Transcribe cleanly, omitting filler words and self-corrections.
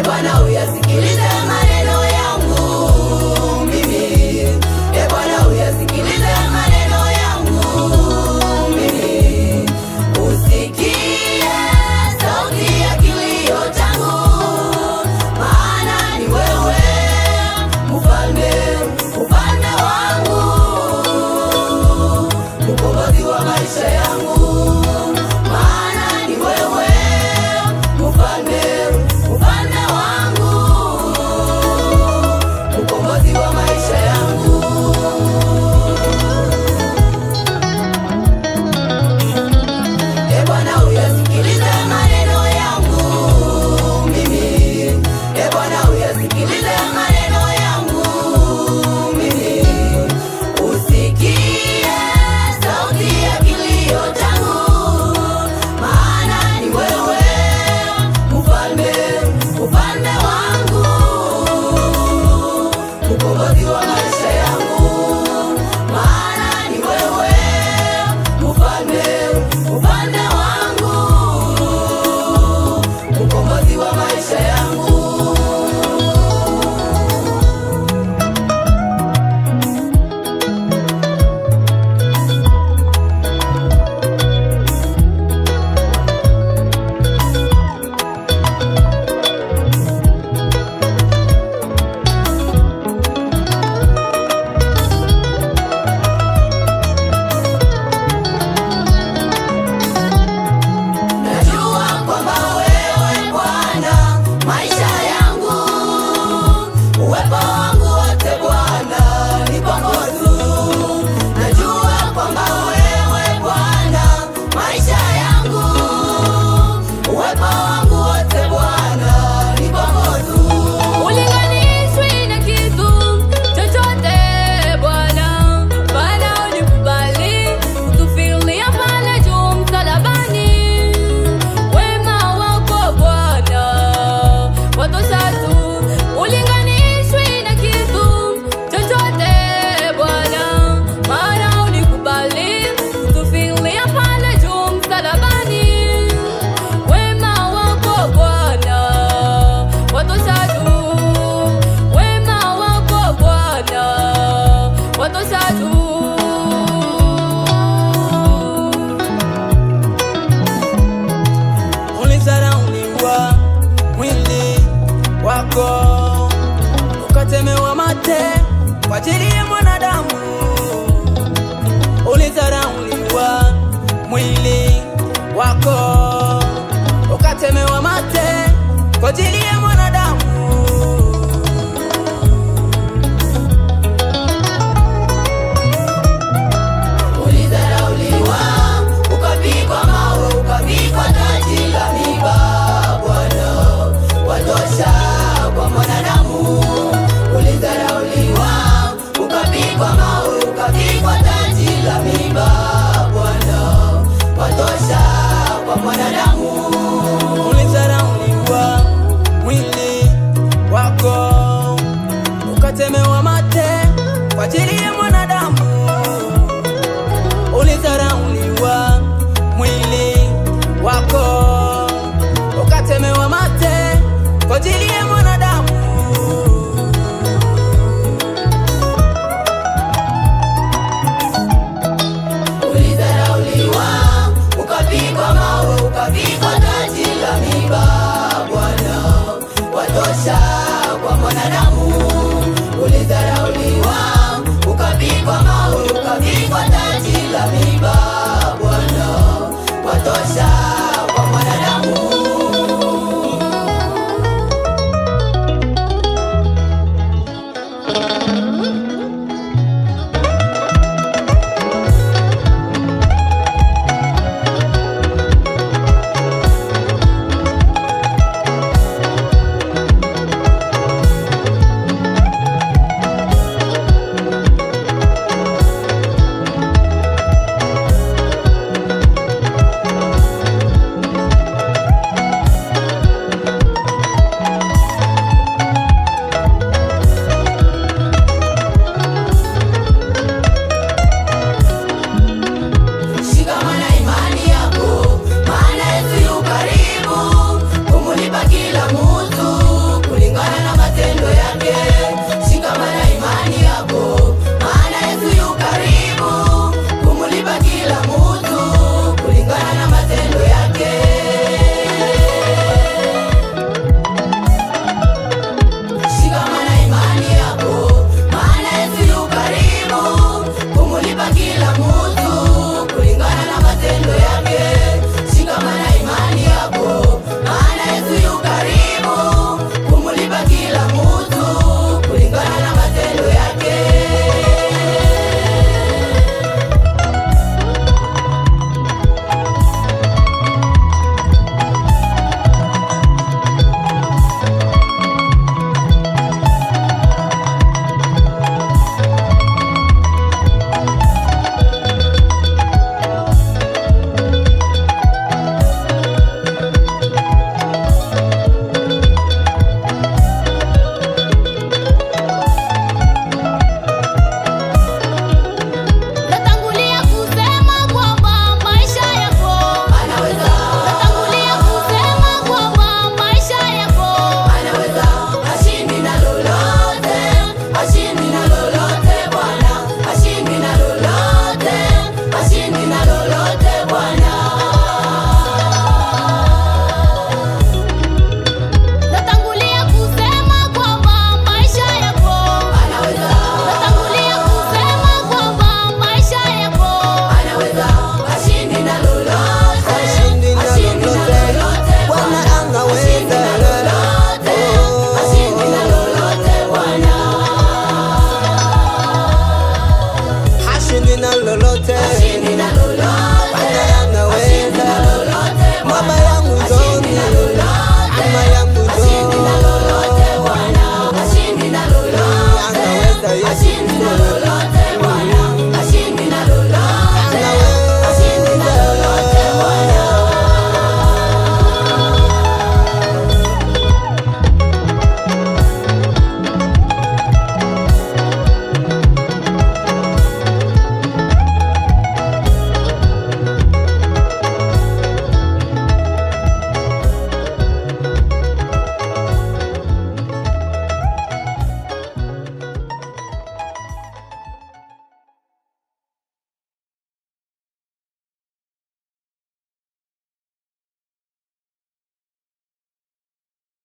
Bwana uyasikilize maneno yangu mimi. Bwana uyasikilize maneno yangu mimi. Usikie sauti ya kilio changu, maana ni wewe mfalme, mfalme wangu, mkombozi wa maisha yangu. Maana ni wewe mfalme, mfalme wangu, mkombozi wa maisha yangu. Bwana uyasikilize maneno yangu mimi. Bwana uyasikilize maneno yangu mimi. Usikie sauti ya kilio changu, maana ni wewe mfalme, mfalme wangu, mkombozi wa maisha yangu. Maana ni wewe mfalme, mfalme wangu, mkombozi wa maisha yangu. Najua kwamba wewe Bwana maisha yangu, uwepo wangu wote Bwana ni kwako tu. Najua kwamba wewe Bwana maisha yangu, uwepo wangu wote Bwana ni kwako tu. Ulinganishwi na kitu chochote Bwana, Bwana ulikubali kutufilia pale juu msalabani. Wema wako Bwana watosha tu. Ulinganishwi na kitu chochote Bwana, Bwana ulikubali kutufilia pale juu msalabani. Wema wako Bwana watosha tu. Wema wako Bwana watosha tu. Ulizarauliwa mwili wako, ukatemewa mate kwa ajili